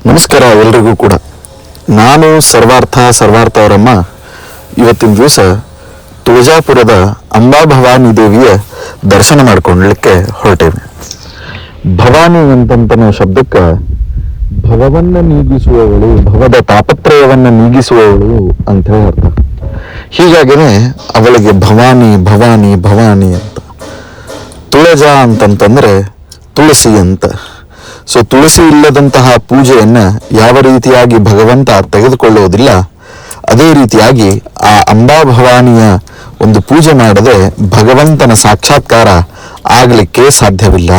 ನಮಸ್ಕಾರ ಎಲ್ರಿಗೂ ಕೂಡ. ನಾನು ಸರ್ವಾರ್ಥ ಅವರಮ್ಮ ಇವತ್ತಿನ ದಿವಸ ತುಳಜಾಪುರದ ಅಂಬಾಭವಾನಿ ದೇವಿಯ ದರ್ಶನ ಮಾಡ್ಕೊಳ್ಳಲಿಕ್ಕೆ ಹೊರಟೇವೆ. ಭವಾನಿ ಅಂತಂತನೋ ಶಬ್ದಕ್ಕೆ ಭವವನ್ನ ನೀಗಿಸುವವಳು, ಭವದ ತಾಪತ್ರಯವನ್ನ ನೀಗಿಸುವವಳು ಅಂತ ಹೇಳಿ ಅರ್ಥ. ಹೀಗಾಗಿನೇ ಅವಳಿಗೆ ಭವಾನಿ ಭವಾನಿ ಭವಾನಿ ಅಂತ. ತುಳಜ ಅಂತಂತಂದ್ರೆ ತುಳಸಿ ಅಂತ. ಸೊ ತುಳಸಿ ಇಲ್ಲದಂತಹ ಪೂಜೆಯನ್ನ ಯಾವ ರೀತಿಯಾಗಿ ಭಗವಂತ ತೆಗೆದುಕೊಳ್ಳುವುದಿಲ್ಲ, ಅದೇ ರೀತಿಯಾಗಿ ಆ ಅಂಬಾಭವಾನಿಯ ಒಂದು ಪೂಜೆ ಮಾಡದೆ ಭಗವಂತನ ಸಾಕ್ಷಾತ್ಕಾರ ಆಗಲಿಕ್ಕೆ ಸಾಧ್ಯವಿಲ್ಲ.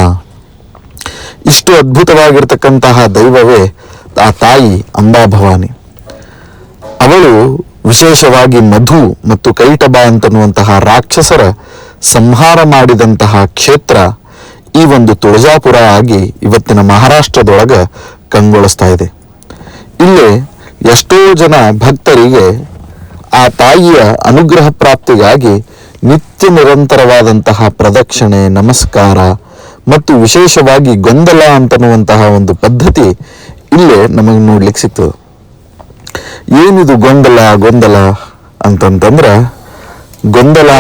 ಇಷ್ಟು ಅದ್ಭುತವಾಗಿರ್ತಕ್ಕಂತಹ ದೈವವೇ ಆ ತಾಯಿ ಅಂಬಾಭವಾನಿ. ಅವಳು ವಿಶೇಷವಾಗಿ ಮಧು ಮತ್ತು ಕೈಟಬ ಅಂತನ್ನುವಂತಹ ರಾಕ್ಷಸರ ಸಂಹಾರ ಮಾಡಿದಂತಹ ಕ್ಷೇತ್ರ ಈ ಒಂದು ತುಳಜಾಪುರ ಆಗಿ ಇವತ್ತಿನ ಮಹಾರಾಷ್ಟ್ರದೊಳಗೆ ಕಂಗೊಳಿಸ್ತಾ ಇದೆ. ಇಲ್ಲಿ ಎಷ್ಟೋ ಜನ ಭಕ್ತರಿಗೆ ಆ ತಾಯಿಯ ಅನುಗ್ರಹ ಪ್ರಾಪ್ತಿಗಾಗಿ ನಿತ್ಯ ನಿರಂತರವಾದಂತಹ ಪ್ರದಕ್ಷಿಣೆ, ನಮಸ್ಕಾರ ಮತ್ತು ವಿಶೇಷವಾಗಿ ಗೊಂದಲ ಅಂತನ್ನುವಂತಹ ಒಂದು ಪದ್ಧತಿ ಇಲ್ಲೇ ನಮಗೆ ನೋಡ್ಲಿಕ್ಕೆ ಸಿಗ್ತದೆ. ಏನಿದು ಗೊಂದಲ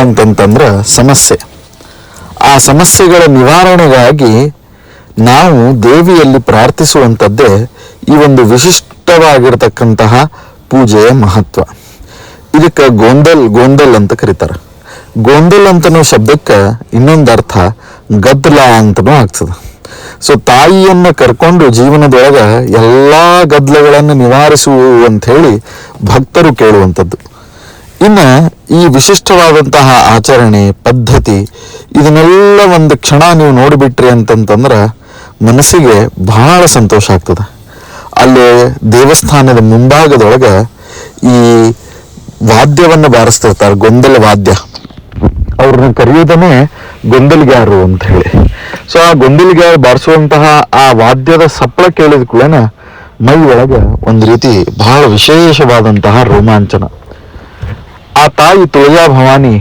ಅಂತಂತಂದ್ರೆ ಸಮಸ್ಯೆ. ಆ ಸಮಸ್ಯೆಗಳ ನಿವಾರಣೆಗಾಗಿ ನಾವು ದೇವಿಯಲ್ಲಿ ಪ್ರಾರ್ಥಿಸುವಂಥದ್ದೇ ಈ ಒಂದು ವಿಶಿಷ್ಟವಾಗಿರತಕ್ಕಂತಹ ಪೂಜೆಯ ಮಹತ್ವ. ಇದಕ್ಕೆ ಗೋಂದಲ್ ಅಂತ ಕರೀತಾರೆ. ಗೋಂದಲ್ ಅಂತನೋ ಶಬ್ದಕ್ಕೆ ಇನ್ನೊಂದು ಅರ್ಥ ಗದ್ದಲ ಅಂತನೂ ಆಗ್ತದೆ. ಸೊ ತಾಯಿಯನ್ನ ಕರ್ಕೊಂಡು ಜೀವನದೊಳಗೆ ಎಲ್ಲಾ ಗದ್ದಲಗಳನ್ನು ನಿವಾರಿಸು ಅಂತ ಹೇಳಿ ಭಕ್ತರು ಕೇಳುವಂಥದ್ದು. ಇನ್ನು ಈ ವಿಶಿಷ್ಟವಾದಂತಹ ಆಚರಣೆ ಪದ್ಧತಿ ಇದನ್ನೆಲ್ಲ ಒಂದು ಕ್ಷಣ ನೀವು ನೋಡಿಬಿಟ್ರಿ ಅಂತಂತಂದ್ರೆ ಮನಸ್ಸಿಗೆ ಬಹಳ ಸಂತೋಷ ಆಗ್ತದೆ. ಅಲ್ಲಿ ದೇವಸ್ಥಾನದ ಮುಂಭಾಗದೊಳಗೆ ಈ ವಾದ್ಯವನ್ನು ಬಾರಿಸ್ತಿರ್ತಾರೆ, ಗೊಂದಲ ವಾದ್ಯ. ಅವ್ರನ್ನ ಕರೆಯೋದನ್ನೇ ಗೊಂದಲಿಗಾರರು ಅಂತ ಹೇಳಿ. ಸೊ ಆ ಗೊಂದಲಿಗಾರ ಬಾರಿಸುವಂತಹ ಆ ವಾದ್ಯದ ಸಪ್ಪಳ ಕೇಳಿದ ಕೂಡಲೇ ಮೈ ಒಳಗೆ ಒಂದು ರೀತಿ ಬಹಳ ವಿಶೇಷವಾದಂತಹ ರೋಮಾಂಚನ. ಆ ತಾಯಿ ತುಳಜಾ ಭವಾನಿ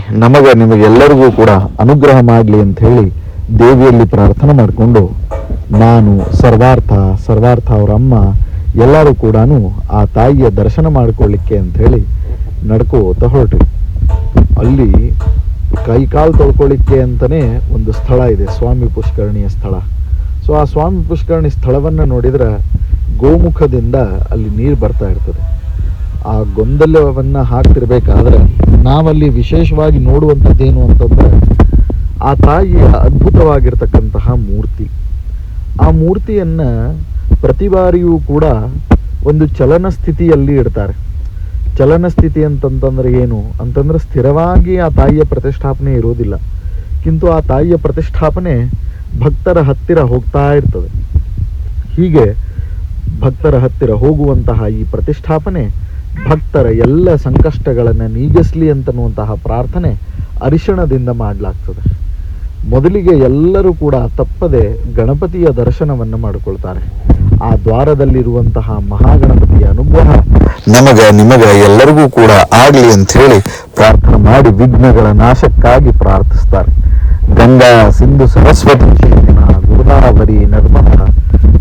ನಿಮಗೆಲ್ಲರಿಗೂ ಕೂಡ ಅನುಗ್ರಹ ಮಾಡಲಿ ಅಂತ ಹೇಳಿ ದೇವಿಯಲ್ಲಿ ಪ್ರಾರ್ಥನೆ ಮಾಡಿಕೊಂಡು ನಾನು ಸರ್ವಾರ್ಥ ಅವರ ಅಮ್ಮ ಎಲ್ಲರೂ ಕೂಡ ಆ ತಾಯಿಯ ದರ್ಶನ ಮಾಡಿಕೊಳ್ಳಿಕ್ಕೆ ಅಂತ ಹೇಳಿ ನಡ್ಕೋತ ಹೊರಟ್ವಿ. ಅಲ್ಲಿ ಕೈಕಾಲು ತೊಳ್ಕೊಳ್ಳಿಕ್ಕೆ ಅಂತಾನೆ ಒಂದು ಸ್ಥಳ ಇದೆ, ಸ್ವಾಮಿ ಪುಷ್ಕರಣಿಯ ಸ್ಥಳ. ಸೊ ಆ ಸ್ವಾಮಿ ಪುಷ್ಕರಣಿ ಸ್ಥಳವನ್ನ ನೋಡಿದ್ರೆ ಗೋಮುಖದಿಂದ ಅಲ್ಲಿ ನೀರು ಬರ್ತಾ ಇರ್ತದೆ. ಆ ಗೊಂದಲವನ್ನ ಹಾಕ್ತಿರ್ಬೇಕಾದ್ರೆ ನಾವಲ್ಲಿ ವಿಶೇಷವಾಗಿ ನೋಡುವಂಥದ್ದೇನು ಅಂತಂದ್ರೆ ಆ ತಾಯಿಯ ಅದ್ಭುತವಾಗಿರ್ತಕ್ಕಂತಹ ಮೂರ್ತಿ. ಆ ಮೂರ್ತಿಯನ್ನ ಪ್ರತಿ ಬಾರಿಯೂ ಕೂಡ ಒಂದು ಚಲನ ಸ್ಥಿತಿಯಲ್ಲಿ ಇಡ್ತಾರೆ. ಚಲನ ಸ್ಥಿತಿ ಅಂತಂತಂದ್ರೆ ಏನು ಅಂತಂದ್ರೆ ಸ್ಥಿರವಾಗಿ ಆ ತಾಯಿಯ ಪ್ರತಿಷ್ಠಾಪನೆ ಇರೋದಿಲ್ಲ, ಕಿಂತು ಆ ತಾಯಿಯ ಪ್ರತಿಷ್ಠಾಪನೆ ಭಕ್ತರ ಹತ್ತಿರ ಹೋಗ್ತಾ ಇರ್ತದೆ. ಹೀಗೆ ಭಕ್ತರ ಹತ್ತಿರ ಹೋಗುವಂತಹ ಈ ಪ್ರತಿಷ್ಠಾಪನೆ ಭಕ್ತರ ಎಲ್ಲ ಸಂಕಷ್ಟಗಳನ್ನು ನೀಗಿಸ್ಲಿ ಅಂತನ್ನುವಂತಹ ಪ್ರಾರ್ಥನೆ ಅರಿಶಿಣದಿಂದ ಮಾಡಲಾಗ್ತದೆ. ಮೊದಲಿಗೆ ಎಲ್ಲರೂ ಕೂಡ ತಪ್ಪದೆ ಗಣಪತಿಯ ದರ್ಶನವನ್ನು ಮಾಡಿಕೊಳ್ತಾರೆ. ಆ ದ್ವಾರದಲ್ಲಿರುವಂತಹ ಮಹಾಗಣಪತಿಯ ಅನುಗ್ರಹ ನಿಮಗ ಎಲ್ಲರಿಗೂ ಕೂಡ ಆಗಲಿ ಅಂತ ಹೇಳಿ ಪ್ರಾರ್ಥನೆ ಮಾಡಿ ವಿಘ್ನಗಳ ನಾಶಕ್ಕಾಗಿ ಪ್ರಾರ್ಥಿಸ್ತಾರೆ. ಗಂಗಾ ಸಿಂಧು ಸರಸ್ವತಿ ಶಿಖಿನ ಗೋದಾವರಿ ನರ್ಮದಾ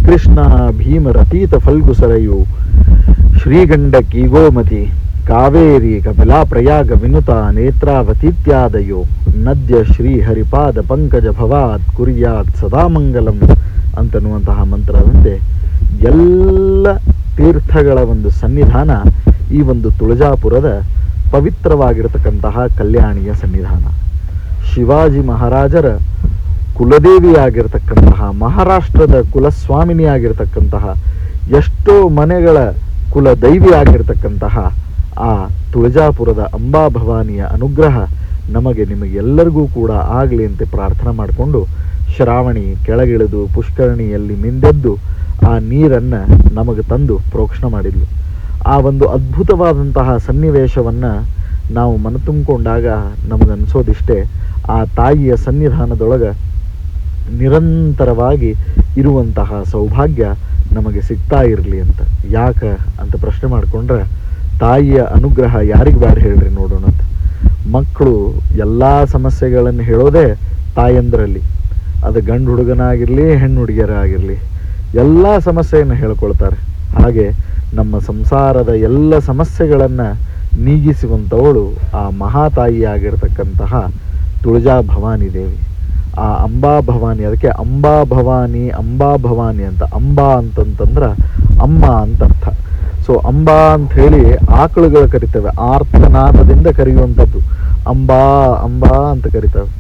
ಕೃಷ್ಣ ಭೀಮರತೀತ ಫಲ್ಗು ಸರಯು ಶ್ರೀಗಂಡಕಿ ಗೋಮತಿ ಕಾವೇರಿ ಕಪಿಲಾ ಪ್ರಯಾಗ ವಿನುತ ನೇತ್ರಾವತೀತ್ಯಾದಯೋ ನದ್ಯ ಶ್ರೀ ಹರಿಪಾದ ಪಂಕಜ ಭವಾತ್ ಕುರ್ಯಾತ್ ಸದಾ ಮಂಗಲಂ ಅಂತನ್ನುವಂತಹ ಮಂತ್ರದಂತೆ ಎಲ್ಲ ತೀರ್ಥಗಳ ಒಂದು ಸನ್ನಿಧಾನ ಈ ಒಂದು ತುಳಜಾಪುರದ ಪವಿತ್ರವಾಗಿರತಕ್ಕಂತಹ ಕಲ್ಯಾಣಿಯ ಸನ್ನಿಧಾನ. ಶಿವಾಜಿ ಮಹಾರಾಜರ ಕುಲದೇವಿಯಾಗಿರ್ತಕ್ಕಂತಹ, ಮಹಾರಾಷ್ಟ್ರದ ಕುಲಸ್ವಾಮಿನಿಯಾಗಿರ್ತಕ್ಕಂತಹ, ಎಷ್ಟೋ ಮನೆಗಳ ಕುಲದೈವಿ ಆಗಿರ್ತಕ್ಕಂತಹ ಆ ತುಳಜಾಪುರದ ಅಂಬಾಭವಾನಿಯ ಅನುಗ್ರಹ ನಿಮಗೆಲ್ಲರಿಗೂ ಕೂಡ ಆಗಲಿ ಅಂತ ಪ್ರಾರ್ಥನೆ ಮಾಡಿಕೊಂಡು ಶ್ರಾವಣಿ ಕೆಳಗಿಳಿದು ಪುಷ್ಕರಣಿಯಲ್ಲಿ ಮಿಂದೆದ್ದು ಆ ನೀರನ್ನು ನಮಗೆ ತಂದು ಪ್ರೋಕ್ಷಣೆ ಮಾಡಿದ್ಲು. ಆ ಒಂದು ಅದ್ಭುತವಾದಂತಹ ಸನ್ನಿವೇಶವನ್ನು ನಾವು ಮನತುಂಬಿಕೊಂಡಾಗ ನಮಗನ್ಸೋದಿಷ್ಟೇ, ಆ ತಾಯಿಯ ಸನ್ನಿಧಾನದೊಳಗೆ ನಿರಂತರವಾಗಿ ಇರುವಂತಹ ಸೌಭಾಗ್ಯ ನಮಗೆ ಸಿಗ್ತಾ ಇರಲಿ ಅಂತ. ಯಾಕೆ ಅಂತ ಪ್ರಶ್ನೆ ಮಾಡಿಕೊಂಡ್ರೆ ತಾಯಿಯ ಅನುಗ್ರಹ ಯಾರಿಗೆ ಬೇಡ ಹೇಳ್ರಿ ನೋಡೋಣ ಅಂತ. ಮಕ್ಕಳು ಎಲ್ಲ ಸಮಸ್ಯೆಗಳನ್ನು ಹೇಳೋದೇ ತಾಯಂದ್ರಲ್ಲಿ. ಅದು ಗಂಡು ಹುಡುಗನಾಗಿರಲಿ ಹೆಣ್ಣು ಹುಡುಗಿಯರ ಆಗಿರಲಿ ಎಲ್ಲ ಸಮಸ್ಯೆಯನ್ನು ಹೇಳ್ಕೊಳ್ತಾರೆ. ಹಾಗೆ ನಮ್ಮ ಸಂಸಾರದ ಎಲ್ಲ ಸಮಸ್ಯೆಗಳನ್ನು ನೀಗಿಸುವಂಥವಳು ಆ ಮಹಾತಾಯಿಯಾಗಿರ್ತಕ್ಕಂತಹ ತುಳಜಾ ಭವಾನಿ ದೇವಿ. ಆ ಅಂಬಾ ಭವಾನಿ, ಅದಕ್ಕೆ ಅಂಬಾ ಭವಾನಿ ಅಂಬಾ ಭವಾನಿ ಅಂತ. ಅಂಬಾ ಅಂತಂತಂದ್ರೆ ಅಮ್ಮ ಅಂತ ಅರ್ಥ. ಸೊ ಅಂಬಾ ಅಂತ ಹೇಳಿ ಆಕಳುಗಳು ಕರಿತವೆ, ಆರ್ತನಾದದಿಂದ ಕರೆಯುವಂಥದ್ದು. ಅಂಬಾ ಅಂಬಾ ಅಂತ ಕರಿತವೆ.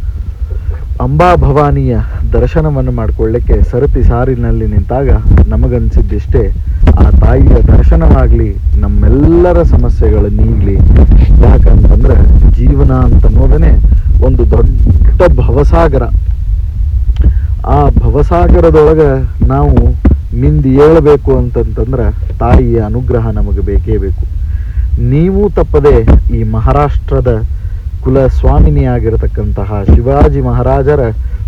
ಅಂಬಾ ಭವಾನಿಯ ದರ್ಶನವನ್ನು ಮಾಡಿಕೊಳ್ಳಿಕ್ಕೆ ಸರತಿ ಸಾರಿನಲ್ಲಿ ನಿಂತಾಗ ನಮಗನ್ಸಿದ್ದಿಷ್ಟೇ, ಆ ತಾಯಿಯ ದರ್ಶನವಾಗಲಿ, ನಮ್ಮೆಲ್ಲರ ಸಮಸ್ಯೆಗಳು ನೀಗಲಿ. ಯಾಕಂತಂದ್ರೆ ಜೀವನ ಅಂತನ್ನೋದನ್ನೇ ಒಂದು ದೊಡ್ಡ ಭವಸಾಗರ. ಆ ಭವಸಾಗರದೊಳಗೆ ನಾವು ಮಿಂದಿ ಏಳಬೇಕು ಅಂತಂತಂದ್ರೆ ತಾಯಿಯ ಅನುಗ್ರಹ ನಮಗೆ ಬೇಕೇ ಬೇಕು. ನೀವು ತಪ್ಪದೆ ಈ ಮಹಾರಾಷ್ಟ್ರದ ಕುಲಸ್ವಾಮಿನಿಯಾಗಿರ್ತಕ್ಕಂತಹ ಶಿವಾಜಿ ಮಹಾರಾಜರ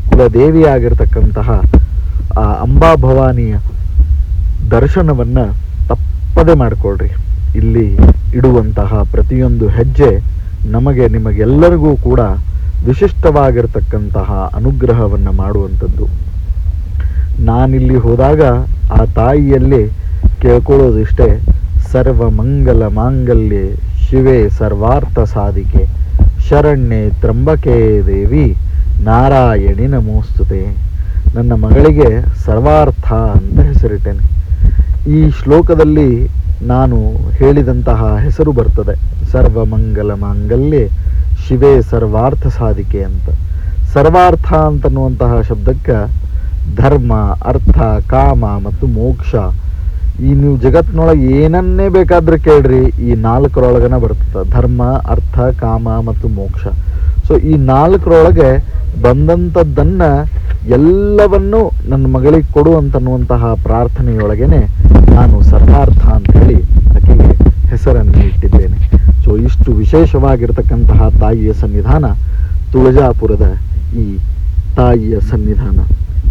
ಕುಲದೇವಿಯಾಗಿರ್ತಕ್ಕಂತಹ ಆ ಅಂಬಾ ಭವಾನಿಯ ದರ್ಶನವನ್ನು ತಪ್ಪದೆ ಮಾಡಿಕೊಳ್ರಿ. ಇಲ್ಲಿ ಇಡುವಂತಹ ಪ್ರತಿಯೊಂದು ಹೆಜ್ಜೆ ನಮಗೆ ನಿಮಗೆಲ್ಲರಿಗೂ ಕೂಡ ವಿಶಿಷ್ಟವಾಗಿರ್ತಕ್ಕಂತಹ ಅನುಗ್ರಹವನ್ನು ಮಾಡುವಂಥದ್ದು. ನಾನಿಲ್ಲಿ ಹೋದಾಗ ಆ ತಾಯಿಯಲ್ಲಿ ಕೇಳ್ಕೊಳ್ಳೋದಿಷ್ಟೇ, ಸರ್ವ ಮಂಗಲ ಮಾಂಗಲ್ಯೆ ಶಿವೆ ಸರ್ವಾರ್ಥ ಸಾಧಿಕೆ ಶರಣ್ಯೆ ತ್ರಂಬಕೆ ದೇವಿ ನಾರಾಯಣಿ ನಮೋಸ್ತುತೆ. ನನ್ನ ಮಗಳಿಗೆ ಸರ್ವಾರ್ಥ ಅಂತ ಹೆಸರಿಟ್ಟೇನೆ. ಈ ಶ್ಲೋಕದಲ್ಲಿ ನಾನು ಹೇಳಿದಂತಹ ಹೆಸರು ಬರ್ತದೆ, ಸರ್ವಮಂಗಲ ಮಾಂಗಲ್ಯೆ ಶಿವೆ ಸರ್ವಾರ್ಥ ಸಾಧಿಕೆ ಅಂತ. ಸರ್ವಾರ್ಥ ಅಂತನ್ನುವಂತಹ ಶಬ್ದಕ್ಕೆ ಧರ್ಮ, ಅರ್ಥ, ಕಾಮ ಮತ್ತು ಮೋಕ್ಷ, ಈ ನೀವು ಜಗತ್ತಿನೊಳಗೆ ಏನನ್ನೇ ಬೇಕಾದ್ರೆ ಕೇಳ್ರಿ, ಈ ನಾಲ್ಕರೊಳಗನ ಬರ್ತದೆ. ಧರ್ಮ, ಅರ್ಥ, ಕಾಮ ಮತ್ತು ಮೋಕ್ಷ. ಸೊ ಈ ನಾಲ್ಕರೊಳಗೆ ಬಂದಂಥದ್ದನ್ನು ಎಲ್ಲವನ್ನೂ ನನ್ನ ಮಗಳಿಗೆ ಕೊಡು ಅಂತನ್ನುವಂತಹ ಪ್ರಾರ್ಥನೆಯೊಳಗೇನೆ ನಾನು ಸರ್ವಾರ್ಥ ಅಂತ ಹೇಳಿ ಆಕೆಗೆ ಹೆಸರನ್ನು ಇಟ್ಟಿದ್ದೇನೆ. ಸೊ ಇಷ್ಟು ವಿಶೇಷವಾಗಿರ್ತಕ್ಕಂತಹ ತಾಯಿಯ ಸನ್ನಿಧಾನ ತುಳಜಾಪುರದ ಈ ತಾಯಿಯ ಸನ್ನಿಧಾನ.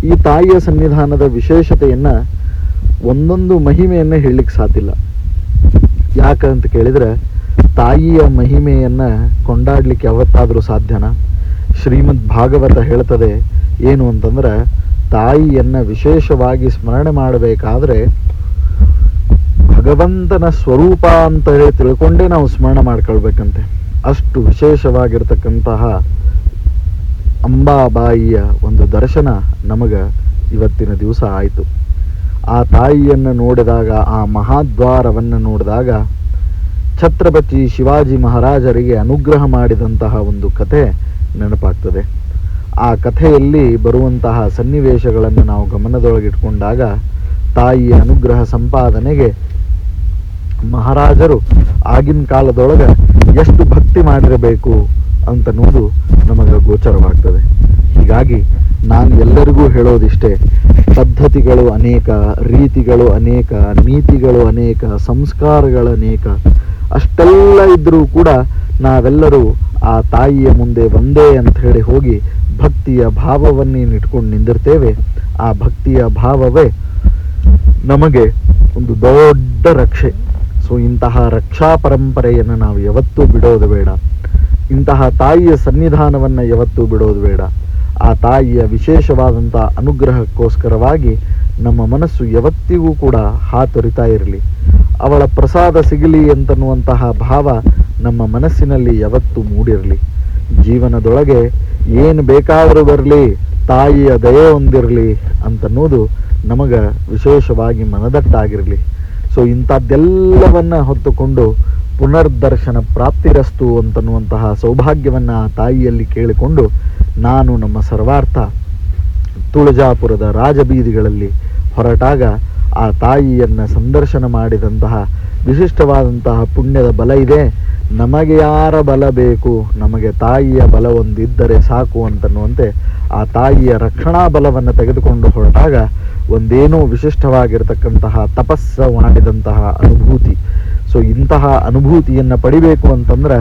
ಈ ತಾಯಿಯ ಸನ್ನಿಧಾನದ ವಿಶೇಷತೆಯನ್ನು, ಒಂದೊಂದು ಮಹಿಮೆಯನ್ನು ಹೇಳಲಿಕ್ಕೆ ಸಾಧ್ಯಲ್ಲ. ಯಾಕಂತ ಕೇಳಿದರೆ ತಾಯಿಯ ಮಹಿಮೆಯನ್ನು ಕೊಂಡಾಡ್ಲಿಕ್ಕೆ ಯಾವತ್ತಾದರೂ ಸಾಧ್ಯನಾ? ಶ್ರೀಮದ್ ಭಾಗವತ ಹೇಳ್ತದೆ ಏನು ಅಂತಂದ್ರೆ, ತಾಯಿಯನ್ನು ವಿಶೇಷವಾಗಿ ಸ್ಮರಣೆ ಮಾಡಬೇಕಾದ್ರೆ ಭಗವಂತನ ಸ್ವರೂಪ ಅಂತ ಹೇಳಿ ತಿಳ್ಕೊಂಡೇ ನಾವು ಸ್ಮರಣೆ ಮಾಡ್ಕೊಳ್ಬೇಕಂತೆ. ಅಷ್ಟು ವಿಶೇಷವಾಗಿರ್ತಕ್ಕಂತಹ ಅಂಬಾಬಾಯಿಯ ಒಂದು ದರ್ಶನ ನಮಗೆ ಇವತ್ತಿನ ದಿವಸ ಆಯಿತು. ಆ ತಾಯಿಯನ್ನು ನೋಡಿದಾಗ, ಆ ಮಹಾದ್ವಾರವನ್ನು ನೋಡಿದಾಗ ಛತ್ರಪತಿ ಶಿವಾಜಿ ಮಹಾರಾಜರಿಗೆ ಅನುಗ್ರಹ ಮಾಡಿದಂತಹ ಒಂದು ಕಥೆ ನೆನಪಾಗ್ತದೆ. ಆ ಕಥೆಯಲ್ಲಿ ಬರುವಂತಹ ಸನ್ನಿವೇಶಗಳನ್ನು ನಾವು ಗಮನದೊಳಗಿಟ್ಕೊಂಡಾಗ ತಾಯಿಯ ಅನುಗ್ರಹ ಸಂಪಾದನೆಗೆ ಮಹಾರಾಜರು ಆಗಿನ ಕಾಲದೊಳಗೆ ಎಷ್ಟು ಭಕ್ತಿ ಮಾಡಿರಬೇಕು ಅಂತನ್ನುವುದು ನಮಗೆ ಗೋಚರವಾಗ್ತದೆ. ಹೀಗಾಗಿ ನಾನು ಎಲ್ಲರಿಗೂ ಹೇಳೋದಿಷ್ಟೇ, ಪದ್ಧತಿಗಳು ಅನೇಕ, ರೀತಿಗಳು ಅನೇಕ, ನೀತಿಗಳು ಅನೇಕ, ಸಂಸ್ಕಾರಗಳು ಅನೇಕ, ಅಷ್ಟೆಲ್ಲ ಇದ್ದರೂ ಕೂಡ ನಾವೆಲ್ಲರೂ ಆ ತಾಯಿಯ ಮುಂದೆ ಒಂದೇ ಅಂತ ಹೇಳಿ ಹೋಗಿ ಭಕ್ತಿಯ ಭಾವವನ್ನೇನಿಟ್ಕೊಂಡು ನಿಂದಿರ್ತೇವೆ. ಆ ಭಕ್ತಿಯ ಭಾವವೇ ನಮಗೆ ಒಂದು ದೊಡ್ಡ ರಕ್ಷೆ. ಸೊ ಇಂತಹ ರಕ್ಷಾ ಪರಂಪರೆಯನ್ನು ನಾವು ಯಾವತ್ತೂ ಬಿಡೋದು ಬೇಡ. ಇಂತಹ ತಾಯಿಯ ಸನ್ನಿಧಾನವನ್ನು ಯಾವತ್ತೂ ಬಿಡೋದು ಬೇಡ. ಆ ತಾಯಿಯ ವಿಶೇಷವಾದಂಥ ಅನುಗ್ರಹಕ್ಕೋಸ್ಕರವಾಗಿ ನಮ್ಮ ಮನಸ್ಸು ಯಾವತ್ತಿಗೂ ಕೂಡ ಹಾತೊರಿತಾ ಇರಲಿ. ಅವಳ ಪ್ರಸಾದ ಸಿಗಲಿ ಅಂತನ್ನುವಂತಹ ಭಾವ ನಮ್ಮ ಮನಸ್ಸಿನಲ್ಲಿ ಯಾವತ್ತೂ ಮೂಡಿರಲಿ. ಜೀವನದೊಳಗೆ ಏನು ಬೇಕಾದರೂ ಬರಲಿ, ತಾಯಿಯ ದಯೆ ಹೊಂದಿರಲಿ ಅಂತನ್ನೋದು ನಮಗೆ ವಿಶೇಷವಾಗಿ ಮನದಟ್ಟಾಗಿರಲಿ. ಸೊ ಇಂಥದ್ದೆಲ್ಲವನ್ನ ಹೊತ್ತುಕೊಂಡು ಪುನರ್ದರ್ಶನ ಪ್ರಾಪ್ತಿರಸ್ತು ಅಂತನ್ನುವಂತಹ ಸೌಭಾಗ್ಯವನ್ನು ಆ ತಾಯಿಯಲ್ಲಿ ಕೇಳಿಕೊಂಡು ನಾನು ನಮ್ಮ ಸರ್ವಾರ್ಥ ತುಳಜಾಪುರದ ರಾಜಬೀದಿಗಳಲ್ಲಿ ಹೊರಟಾಗ ಆ ತಾಯಿಯನ್ನು ಸಂದರ್ಶನ ಮಾಡಿದಂತಹ ವಿಶಿಷ್ಟವಾದಂತಹ ಪುಣ್ಯದ ಬಲ ಇದೆ. ನಮಗೆ ಯಾರ ಬಲ ಬೇಕು? ನಮಗೆ ತಾಯಿಯ ಬಲ ಒಂದಿದ್ದರೆ ಸಾಕು ಅಂತನ್ನುವಂತೆ ಆ ತಾಯಿಯ ರಕ್ಷಣಾ ಬಲವನ್ನು ತೆಗೆದುಕೊಂಡು ಹೊರಟಾಗ ಒಂದೇನೋ ವಿಶಿಷ್ಟವಾಗಿರ್ತಕ್ಕಂತಹ ತಪಸ್ಸು ಮಾಡಿದಂತಹ ಅನುಭೂತಿ. ಸೊ ಇಂತಹ ಅನುಭೂತಿಯನ್ನು ಪಡಿಬೇಕು ಅಂತಂದ್ರೆ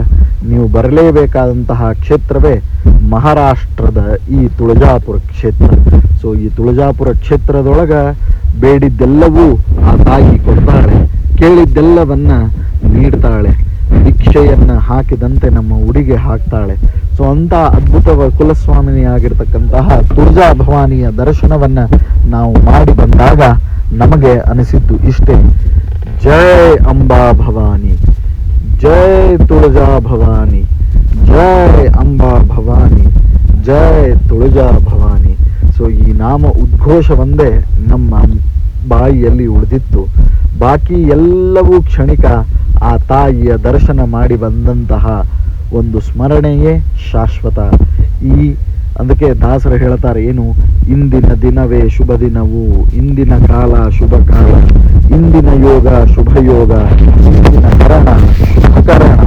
ನೀವು ಬರಲೇಬೇಕಾದಂತಹ ಕ್ಷೇತ್ರವೇ ಮಹಾರಾಷ್ಟ್ರದ ಈ ತುಳಜಾಪುರ ಕ್ಷೇತ್ರ. ಸೊ ಈ ತುಳಜಾಪುರ ಕ್ಷೇತ್ರದೊಳಗೆ ಬೇಡಿದ್ದೆಲ್ಲವೂ ಆ ತಾಯಿ ಕೊಡ್ತಾಳೆ, ಕೇಳಿದ್ದೆಲ್ಲವನ್ನ ನೀಡ್ತಾಳೆ, ಭಿಕ್ಷೆಯನ್ನು ಹಾಕಿದಂತೆ ನಮ್ಮ ಉಡಿಗೆ ಹಾಕ್ತಾಳೆ. ಸೊ ಅಂತ ಅದ್ಭುತ ಕುಲಸ್ವಾಮಿನಿಯಾಗಿರ್ತಕ್ಕಂತಹ ತುಳಜಾ ಭವಾನಿಯ ದರ್ಶನವನ್ನ ನಾವು ಮಾಡಿ ಬಂದಾಗ ನಮಗೆ ಅನಿಸಿದ್ದು ಇಷ್ಟೇ, ಜೈ ಅಂಬಾ ಭವಾನಿ, ಜೈ ತುಳಜಾ ಭವಾನಿ, ಜೈ ಅಂಬಾ ಭವಾನಿ, ಜೈ ತುಳಜಾ ಭವಾನಿ. ಸೊ ಈ ನಾಮ ಉದ್ಘೋಷವೊಂದೇ ನಮ್ಮ ಬಾಯಿಯಲ್ಲಿ ಉಳಿದಿತ್ತು. ಬಾಕಿ ಎಲ್ಲವೂ ಕ್ಷಣಿಕ. ಆ ತಾಯಿಯ ದರ್ಶನ ಮಾಡಿ ಬಂದಂತಹ ಒಂದು ಸ್ಮರಣೆಯೇ ಶಾಶ್ವತ. ಅದಕ್ಕೆ ದಾಸರು ಹೇಳ್ತಾರೆ ಏನು, ಇಂದಿನ ದಿನವೇ ಶುಭ ದಿನವು, ಇಂದಿನ ಕಾಲ ಶುಭ ಕಾಲ, ಇಂದಿನ ಯೋಗ ಶುಭ ಯೋಗ, ಇಂದಿನ ಕರಣ ಶುಭ ಕರಣ.